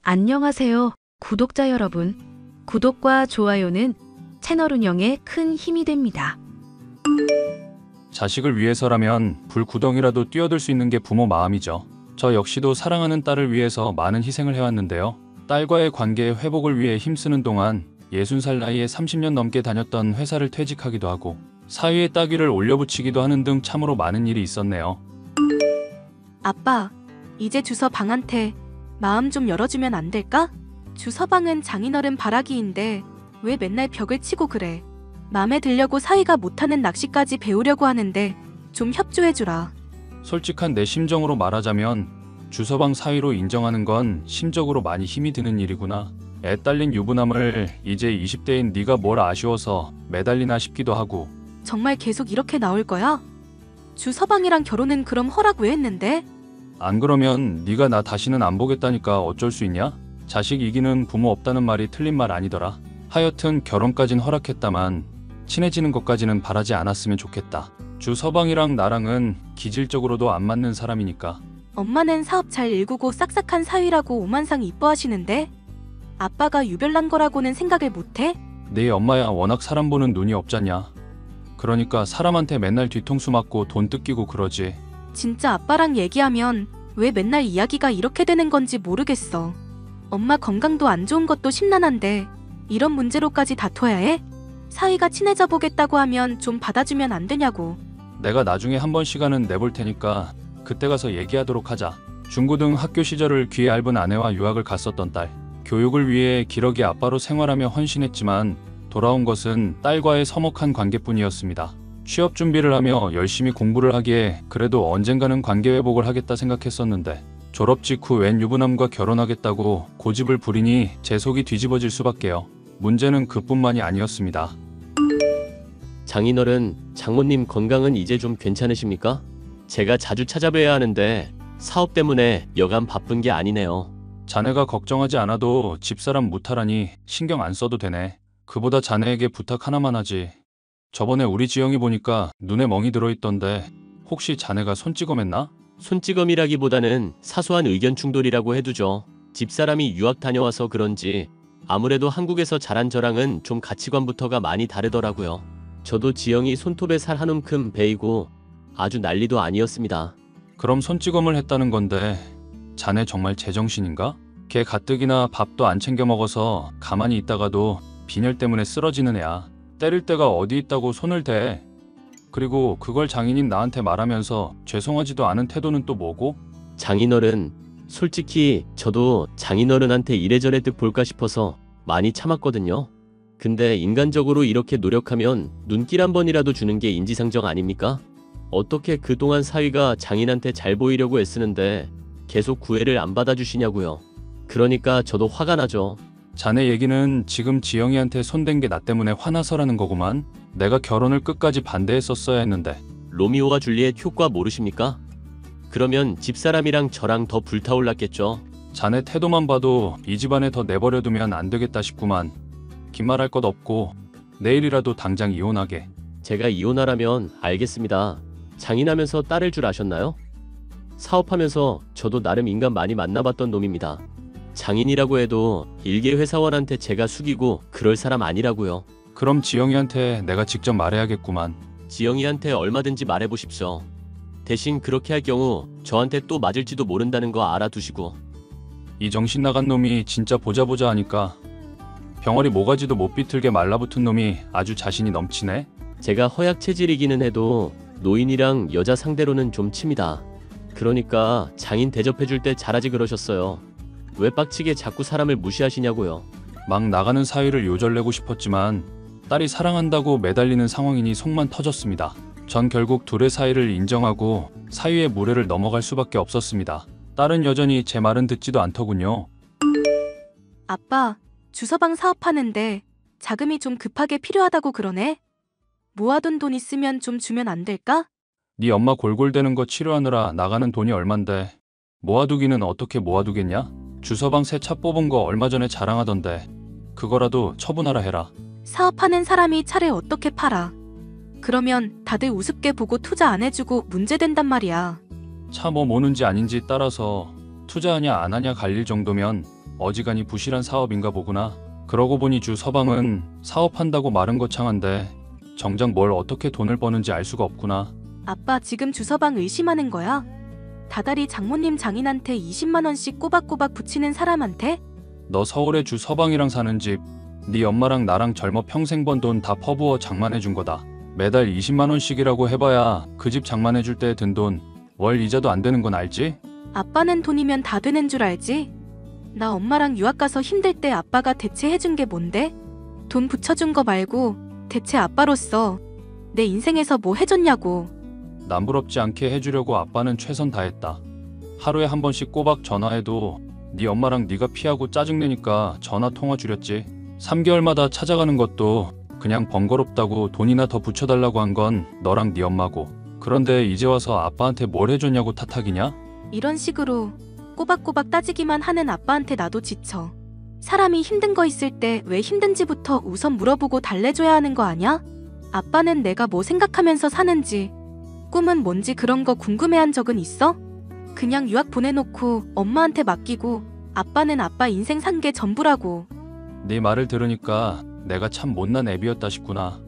안녕하세요, 구독자 여러분. 구독과 좋아요는 채널 운영에 큰 힘이 됩니다. 자식을 위해서라면 불구덩이라도 뛰어들 수 있는 게 부모 마음이죠. 저 역시도 사랑하는 딸을 위해서 많은 희생을 해왔는데요. 딸과의 관계의 회복을 위해 힘쓰는 동안 60살 나이에 30년 넘게 다녔던 회사를 퇴직하기도 하고 사위의 따귀를 올려붙이기도 하는 등 참으로 많은 일이 있었네요. 아빠, 이제 주서방한테 마음 좀 열어주면 안 될까? 주서방은 장인어른 바라기인데 왜 맨날 벽을 치고 그래? 맘에 들려고 사위가 못하는 낚시까지 배우려고 하는데 좀 협조해주라. 솔직한 내 심정으로 말하자면 주서방 사위로 인정하는 건 심적으로 많이 힘이 드는 일이구나. 애 딸린 유부남을 이제 20대인 네가 뭘 아쉬워서 매달리나 싶기도 하고. 정말 계속 이렇게 나올 거야? 주서방이랑 결혼은 그럼 허락 왜 했는데? 안 그러면 네가 나 다시는 안 보겠다니까 어쩔 수 있냐? 자식 이기는 부모 없다는 말이 틀린 말 아니더라. 하여튼 결혼까진 허락했다만 친해지는 것까지는 바라지 않았으면 좋겠다. 주서방이랑 나랑은 기질적으로도 안 맞는 사람이니까. 엄마는 사업 잘 일구고 싹싹한 사위라고 오만상 이뻐하시는데 아빠가 유별난 거라고는 생각을 못해? 네 엄마야 워낙 사람 보는 눈이 없잖냐. 그러니까 사람한테 맨날 뒤통수 맞고 돈 뜯기고 그러지. 진짜 아빠랑 얘기하면 왜 맨날 이야기가 이렇게 되는 건지 모르겠어. 엄마 건강도 안 좋은 것도 심란한데 이런 문제로까지 다퉈야 해? 사위가 친해져 보겠다고 하면 좀 받아주면 안 되냐고. 내가 나중에 한번 시간은 내볼 테니까 그때 가서 얘기하도록 하자. 중고등 학교 시절을 귀에 얇은 아내와 유학을 갔었던 딸. 교육을 위해 기러기 아빠로 생활하며 헌신했지만 돌아온 것은 딸과의 서먹한 관계뿐이었습니다. 취업 준비를 하며 열심히 공부를 하기에 그래도 언젠가는 관계 회복을 하겠다 생각했었는데 졸업 직후 웬 유부남과 결혼하겠다고 고집을 부리니 제 속이 뒤집어질 수밖에요. 문제는 그뿐만이 아니었습니다. 장인어른, 장모님 건강은 이제 좀 괜찮으십니까? 제가 자주 찾아뵈야 하는데 사업 때문에 여간 바쁜 게 아니네요. 자네가 걱정하지 않아도 집사람 무탈하니 신경 안 써도 되네. 그보다 자네에게 부탁 하나만 하지. 저번에 우리 지영이 보니까 눈에 멍이 들어있던데 혹시 자네가 손찌검했나? 손찌검이라기보다는 사소한 의견 충돌이라고 해두죠. 집사람이 유학 다녀와서 그런지 아무래도 한국에서 자란 저랑은 좀 가치관부터가 많이 다르더라고요. 저도 지영이 손톱에 살 한 움큼 베이고 아주 난리도 아니었습니다. 그럼 손찌검을 했다는 건데 자네 정말 제정신인가? 걔 가뜩이나 밥도 안 챙겨 먹어서 가만히 있다가도 빈혈 때문에 쓰러지는 애야. 때릴 데가 어디 있다고 손을 대. 그리고 그걸 장인인 나한테 말하면서 죄송하지도 않은 태도는 또 뭐고? 장인어른, 솔직히 저도 장인어른한테 이래저래 득 볼까 싶어서 많이 참았거든요. 근데 인간적으로 이렇게 노력하면 눈길 한 번이라도 주는 게 인지상정 아닙니까? 어떻게 그동안 사위가 장인한테 잘 보이려고 애쓰는데 계속 구애를 안 받아주시냐고요. 그러니까 저도 화가 나죠. 자네 얘기는 지금 지영이한테 손댄 게 나 때문에 화나서라는 거구만. 내가 결혼을 끝까지 반대했었어야 했는데. 로미오와 줄리엣 효과 모르십니까? 그러면 집사람이랑 저랑 더 불타올랐겠죠. 자네 태도만 봐도 이 집안에 더 내버려두면 안 되겠다 싶구만. 긴 말 할 것 없고 내일이라도 당장 이혼하게. 제가 이혼하라면 알겠습니다. 장인하면서 딸을 줄 아셨나요? 사업하면서 저도 나름 인간 많이 만나봤던 놈입니다. 장인이라고 해도 일개 회사원한테 제가 숙이고 그럴 사람 아니라고요. 그럼 지영이한테 내가 직접 말해야겠구만. 지영이한테 얼마든지 말해보십시오. 대신 그렇게 할 경우 저한테 또 맞을지도 모른다는 거 알아두시고. 이 정신 나간 놈이 진짜 보자 하니까 병아리 모가지도 못 비틀게 말라붙은 놈이 아주 자신이 넘치네. 제가 허약 체질이기는 해도 노인이랑 여자 상대로는 좀 칩니다. 그러니까 장인 대접해줄 때 잘하지 그러셨어요. 왜 빡치게 자꾸 사람을 무시하시냐고요. 막 나가는 사위를 요절내고 싶었지만 딸이 사랑한다고 매달리는 상황이니 속만 터졌습니다. 전 결국 둘의 사이를 인정하고 사위의 무례를 넘어갈 수밖에 없었습니다. 딸은 여전히 제 말은 듣지도 않더군요. 아빠, 주서방 사업하는데 자금이 좀 급하게 필요하다고 그러네? 모아둔 돈 있으면 좀 주면 안 될까? 네 엄마 골골대는 거 치료하느라 나가는 돈이 얼만데 모아두기는 어떻게 모아두겠냐? 주서방 새 차 뽑은 거 얼마 전에 자랑하던데 그거라도 처분하라 해라. 사업하는 사람이 차를 어떻게 팔아? 그러면 다들 우습게 보고 투자 안 해주고 문제된단 말이야. 차 뭐 모는지 아닌지 따라서 투자하냐 안 하냐 갈릴 정도면 어지간히 부실한 사업인가 보구나. 그러고 보니 주 서방은 사업한다고 말은 거창한데 정작 뭘 어떻게 돈을 버는지 알 수가 없구나. 아빠 지금 주서방 의심하는 거야? 다달이 장모님 장인한테 20만 원씩 꼬박꼬박 붙이는 사람한테? 너 서울에 주 서방이랑 사는 집, 네 엄마랑 나랑 젊어 평생 번 돈 다 퍼부어 장만해 준 거다. 매달 20만 원씩이라고 해봐야 그 집 장만해 줄 때 든 돈 월 이자도 안 되는 건 알지? 아빠는 돈이면 다 되는 줄 알지? 나 엄마랑 유학 가서 힘들 때 아빠가 대체 해준 게 뭔데? 돈 붙여준 거 말고 대체 아빠로서 내 인생에서 뭐 해줬냐고. 남부럽지 않게 해주려고 아빠는 최선 다했다. 하루에 한 번씩 꼬박 전화해도 네 엄마랑 네가 피하고 짜증내니까 전화 통화 줄였지. 3개월마다 찾아가는 것도 그냥 번거롭다고 돈이나 더 붙여달라고 한 건 너랑 네 엄마고. 그런데 이제 와서 아빠한테 뭘 해줬냐고 탓하기냐? 이런 식으로 꼬박꼬박 따지기만 하는 아빠한테 나도 지쳐. 사람이 힘든 거 있을 때 왜 힘든지부터 우선 물어보고 달래줘야 하는 거 아냐? 아빠는 내가 뭐 생각하면서 사는지, 꿈은 뭔지 그런 거 궁금해한 적은 있어? 그냥 유학 보내놓고 엄마한테 맡기고 아빠는 아빠 인생 산 게 전부라고. 네 말을 들으니까 내가 참 못난 애비였다 싶구나.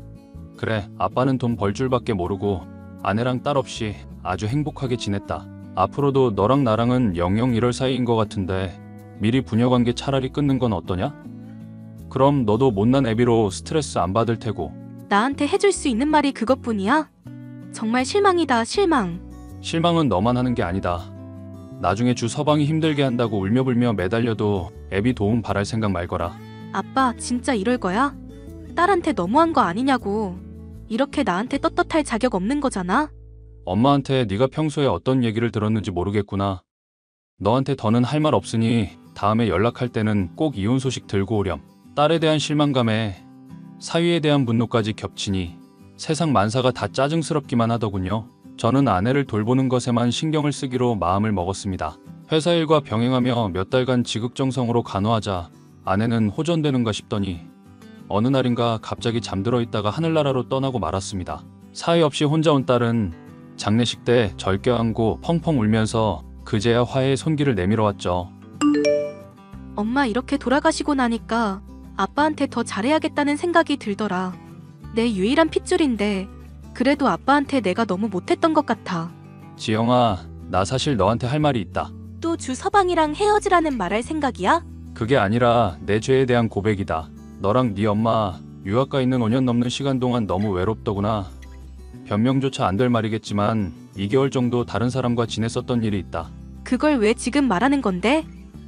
그래, 아빠는 돈 벌 줄밖에 모르고 아내랑 딸 없이 아주 행복하게 지냈다. 앞으로도 너랑 나랑은 영영 이럴 사이인 것 같은데 미리 부녀관계 차라리 끊는 건 어떠냐? 그럼 너도 못난 애비로 스트레스 안 받을 테고. 나한테 해줄 수 있는 말이 그것뿐이야? 정말 실망이다, 실망. 실망은 너만 하는 게 아니다. 나중에 주 서방이 힘들게 한다고 울며불며 매달려도 애비 도움 바랄 생각 말거라. 아빠 진짜 이럴 거야? 딸한테 너무한 거 아니냐고. 이렇게 나한테 떳떳할 자격 없는 거잖아? 엄마한테 네가 평소에 어떤 얘기를 들었는지 모르겠구나. 너한테 더는 할 말 없으니 다음에 연락할 때는 꼭 이혼 소식 들고 오렴. 딸에 대한 실망감에 사위에 대한 분노까지 겹치니 세상 만사가 다 짜증스럽기만 하더군요. 저는 아내를 돌보는 것에만 신경을 쓰기로 마음을 먹었습니다. 회사 일과 병행하며 몇 달간 지극정성으로 간호하자 아내는 호전되는가 싶더니 어느 날인가 갑자기 잠들어 있다가 하늘나라로 떠나고 말았습니다. 사위 없이 혼자 온 딸은 장례식 때 절 껴안고 펑펑 울면서 그제야 화해의 손길을 내밀어 왔죠. 엄마 이렇게 돌아가시고 나니까 아빠한테 더 잘해야겠다는 생각이 들더라. 내 유일한 핏줄인데 그래도 아빠한테 내가 너무 못했던 것 같아. 지영아, 나 사실 너한테 할 말이 있다. 또 주서방이랑 헤어지라는 말할 생각이야? 그게 아니라 내 죄에 대한 고백이다. 너랑 네 엄마 유학 가 있는 5년 넘는 시간 동안 너무 외롭더구나. 변명조차 안 될 말이겠지만 2개월 정도 다른 사람과 지냈었던 일이 있다. 그걸 왜 지금 말하는 건데?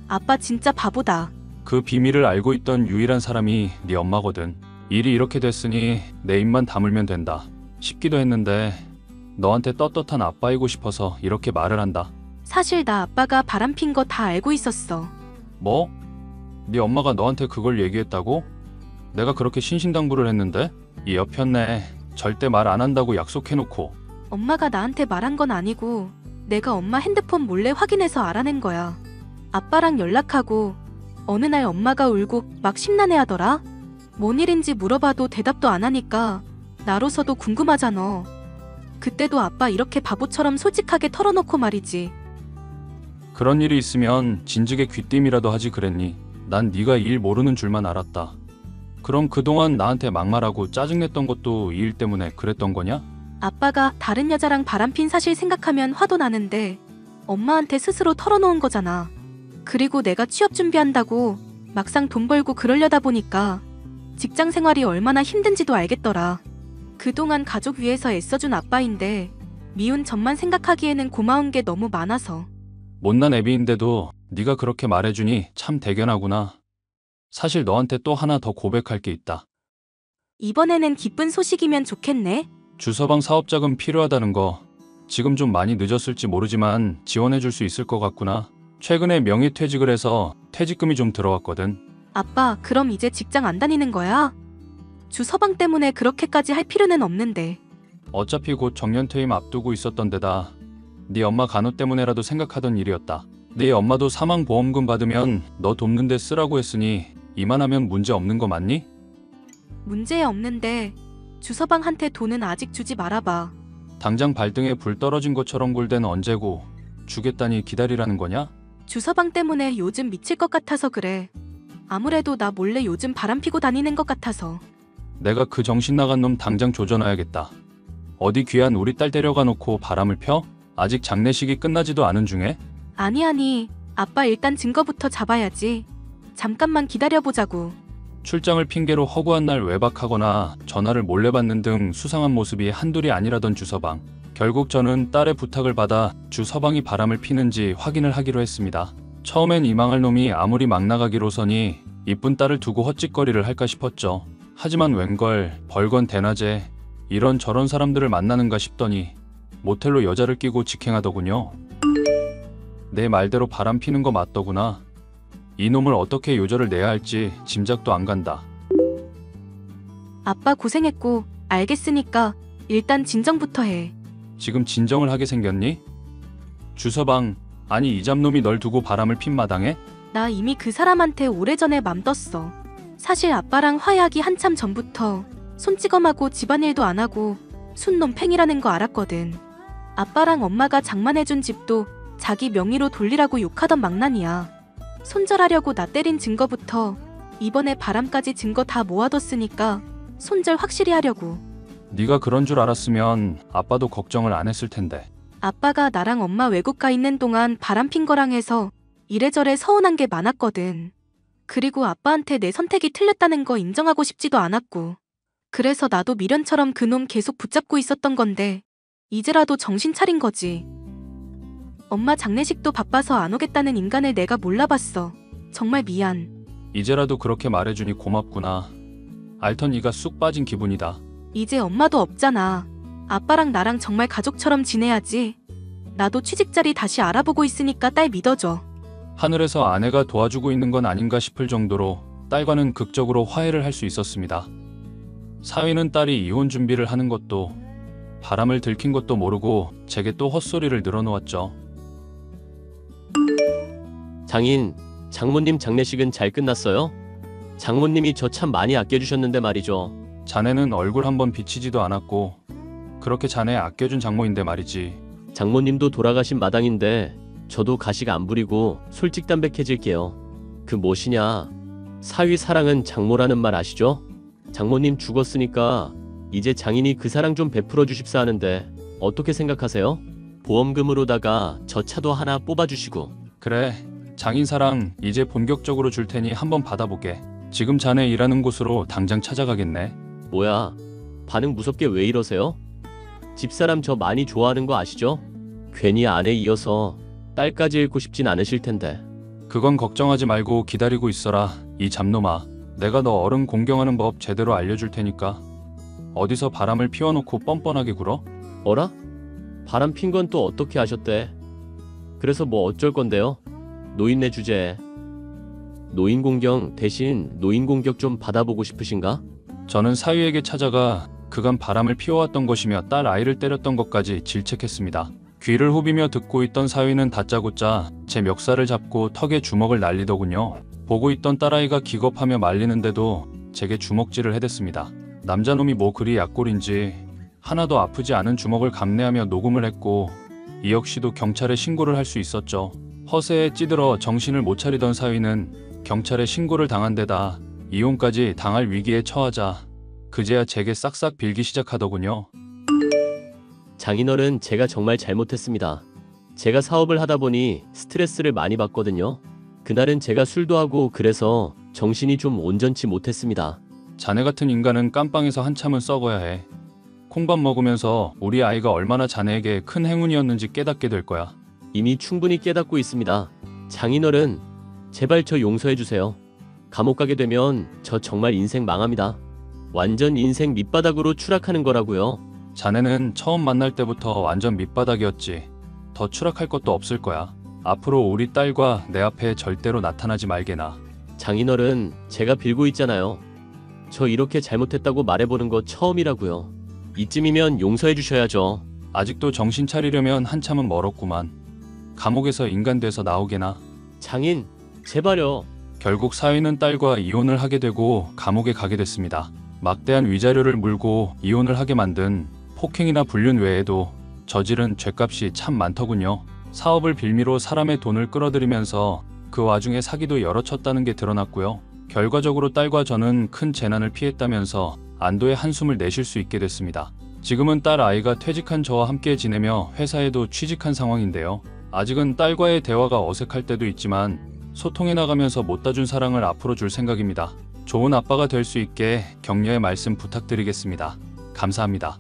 아빠 진짜 바보다. 그 비밀을 알고 있던 유일한 사람이 네 엄마거든. 일이 이렇게 됐으니 내 입만 다물면 된다 싶기도 했는데 너한테 떳떳한 아빠이고 싶어서 이렇게 말을 한다. 사실 나 아빠가 바람핀 거 다 알고 있었어. 뭐? 네 엄마가 너한테 그걸 얘기했다고? 내가 그렇게 신신당부를 했는데? 이 여편네 절대 말 안 한다고 약속해놓고. 엄마가 나한테 말한 건 아니고 내가 엄마 핸드폰 몰래 확인해서 알아낸 거야. 아빠랑 연락하고 어느 날 엄마가 울고 막 심란해하더라. 뭔 일인지 물어봐도 대답도 안 하니까 나로서도 궁금하잖아. 그때도 아빠 이렇게 바보처럼 솔직하게 털어놓고 말이지. 그런 일이 있으면 진즉에 귀띔이라도 하지 그랬니? 난 네가 일 모르는 줄만 알았다. 그럼 그동안 나한테 막말하고 짜증냈던 것도 이 일 때문에 그랬던 거냐? 아빠가 다른 여자랑 바람핀 사실 생각하면 화도 나는데 엄마한테 스스로 털어놓은 거잖아. 그리고 내가 취업 준비한다고 막상 돈 벌고 그러려다 보니까 직장 생활이 얼마나 힘든지도 알겠더라. 그동안 가족 위해서 애써준 아빠인데 미운 점만 생각하기에는 고마운 게 너무 많아서. 못난 애비인데도 네가 그렇게 말해주니 참 대견하구나. 사실 너한테 또 하나 더 고백할 게 있다. 이번에는 기쁜 소식이면 좋겠네. 주서방 사업자금 필요하다는 거 지금 좀 많이 늦었을지 모르지만 지원해줄 수 있을 것 같구나. 최근에 명의퇴직을 해서 퇴직금이 좀 들어왔거든. 아빠, 그럼 이제 직장 안 다니는 거야? 주서방 때문에 그렇게까지 할 필요는 없는데. 어차피 곧 정년퇴임 앞두고 있었던 데다 네 엄마 간호 때문에라도 생각하던 일이었다. 네 엄마도 사망보험금 받으면 너 돕는 데 쓰라고 했으니 이만하면 문제 없는 거 맞니? 문제 없는데 주서방한테 돈은 아직 주지 말아봐. 당장 발등에 불 떨어진 것처럼 굴대는 언제고 주겠다니 기다리라는 거냐? 주서방 때문에 요즘 미칠 것 같아서 그래. 아무래도 나 몰래 요즘 바람 피고 다니는 것 같아서. 내가 그 정신 나간 놈 당장 조져놔야겠다. 어디 귀한 우리 딸 데려가 놓고 바람을 펴? 아직 장례식이 끝나지도 않은 중에? 아니, 아빠 일단 증거부터 잡아야지. 잠깐만 기다려보자고. 출장을 핑계로 허구한 날 외박하거나 전화를 몰래 받는 등 수상한 모습이 한둘이 아니라던 주서방. 결국 저는 딸의 부탁을 받아 주서방이 바람을 피는지 확인을 하기로 했습니다. 처음엔 이 망할 놈이 아무리 막 나가기로서니 이쁜 딸을 두고 헛짓거리를 할까 싶었죠. 하지만 웬걸 벌건 대낮에 이런 사람들을 만나는가 싶더니 모텔로 여자를 끼고 직행하더군요. 내 말대로 바람 피는 거 맞더구나. 이놈을 어떻게 요절을 내야 할지 짐작도 안 간다. 아빠 고생했고 알겠으니까 일단 진정부터 해. 지금 진정을 하게 생겼니? 주서방, 아니 이 잡놈이 널 두고 바람을 핀 마당에? 나 이미 그 사람한테 오래전에 맘 떴어. 사실 아빠랑 화해하기 한참 전부터 손찌검하고 집안일도 안 하고 순놈 팽이라는 거 알았거든. 아빠랑 엄마가 장만해준 집도 자기 명의로 돌리라고 욕하던 망나니야. 손절하려고 나 때린 증거부터 이번에 바람까지 증거 다 모아뒀으니까 손절 확실히 하려고. 네가 그런 줄 알았으면 아빠도 걱정을 안 했을 텐데. 아빠가 나랑 엄마 외국 가 있는 동안 바람 핀 거랑 해서 이래저래 서운한 게 많았거든. 그리고 아빠한테 내 선택이 틀렸다는 거 인정하고 싶지도 않았고. 그래서 나도 미련처럼 그놈 계속 붙잡고 있었던 건데 이제라도 정신 차린 거지. 엄마 장례식도 바빠서 안 오겠다는 인간을 내가 몰라봤어. 정말 미안. 이제라도 그렇게 말해주니 고맙구나. 알던 이가 쑥 빠진 기분이다. 이제 엄마도 없잖아. 아빠랑 나랑 정말 가족처럼 지내야지. 나도 취직자리 다시 알아보고 있으니까 딸 믿어줘. 하늘에서 아내가 도와주고 있는 건 아닌가 싶을 정도로 딸과는 극적으로 화해를 할 수 있었습니다. 사위는 딸이 이혼 준비를 하는 것도 바람을 들킨 것도 모르고 제게 또 헛소리를 늘어놓았죠. 장인, 장모님 장례식은 잘 끝났어요? 장모님이 저 참 많이 아껴주셨는데 말이죠. 자네는 얼굴 한번 비치지도 않았고 그렇게 자네 아껴준 장모인데 말이지. 장모님도 돌아가신 마당인데 저도 가식 안 부리고 솔직담백해질게요. 그 무엇이냐, 사위 사랑은 장모라는 말 아시죠? 장모님 죽었으니까 이제 장인이 그 사랑 좀 베풀어 주십사 하는데 어떻게 생각하세요? 보험금으로다가 저 차도 하나 뽑아주시고. 그래, 장인사랑 이제 본격적으로 줄 테니 한번 받아보게. 지금 자네 일하는 곳으로 당장 찾아가겠네. 뭐야, 반응 무섭게 왜 이러세요? 집사람 저 많이 좋아하는 거 아시죠? 괜히 아내 이어서 딸까지 잃고 싶진 않으실 텐데. 그건 걱정하지 말고 기다리고 있어라. 이 잡놈아, 내가 너 어른 공경하는 법 제대로 알려줄 테니까. 어디서 바람을 피워놓고 뻔뻔하게 굴어? 어라? 바람 핀 건 또 어떻게 하셨대? 그래서 뭐 어쩔 건데요? 노인네 주제에. 노인 공경 대신 노인 공격 좀 받아보고 싶으신가? 저는 사위에게 찾아가 그간 바람을 피워왔던 것이며 딸 아이를 때렸던 것까지 질책했습니다. 귀를 후비며 듣고 있던 사위는 다짜고짜 제 멱살을 잡고 턱에 주먹을 날리더군요. 보고 있던 딸아이가 기겁하며 말리는데도 제게 주먹질을 해댔습니다. 남자놈이 뭐 그리 약골인지 하나도 아프지 않은 주먹을 감내하며 녹음을 했고 이 역시도 경찰에 신고를 할 수 있었죠. 허세에 찌들어 정신을 못 차리던 사위는 경찰에 신고를 당한 데다 이혼까지 당할 위기에 처하자 그제야 제게 싹싹 빌기 시작하더군요. 장인어른, 제가 정말 잘못했습니다. 제가 사업을 하다 보니 스트레스를 많이 받거든요. 그날은 제가 술도 하고 그래서 정신이 좀 온전치 못했습니다. 자네 같은 인간은 깜빵에서 한참은 썩어야 해. 콩밥 먹으면서 우리 아이가 얼마나 자네에게 큰 행운이었는지 깨닫게 될 거야. 이미 충분히 깨닫고 있습니다. 장인어른, 제발 저 용서해주세요. 감옥 가게 되면 저 정말 인생 망합니다. 완전 인생 밑바닥으로 추락하는 거라고요. 자네는 처음 만날 때부터 완전 밑바닥이었지. 더 추락할 것도 없을 거야. 앞으로 우리 딸과 내 앞에 절대로 나타나지 말게나. 장인어른, 제가 빌고 있잖아요. 저 이렇게 잘못했다고 말해보는 거 처음이라고요. 이쯤이면 용서해 주셔야죠. 아직도 정신 차리려면 한참은 멀었구만. 감옥에서 인간 돼서 나오게나. 장인, 제발요. 결국 사위는 딸과 이혼을 하게 되고 감옥에 가게 됐습니다. 막대한 위자료를 물고 이혼을 하게 만든 폭행이나 불륜 외에도 저지른 죄값이 참 많더군요. 사업을 빌미로 사람의 돈을 끌어들이면서 그 와중에 사기도 여러 쳤다는 게 드러났고요. 결과적으로 딸과 저는 큰 재난을 피했다면서 안도의 한숨을 내쉴 수 있게 됐습니다. 지금은 딸 아이가 퇴직한 저와 함께 지내며 회사에도 취직한 상황인데요. 아직은 딸과의 대화가 어색할 때도 있지만 소통해 나가면서 못다 준 사랑을 앞으로 줄 생각입니다. 좋은 아빠가 될 수 있게 격려의 말씀 부탁드리겠습니다. 감사합니다.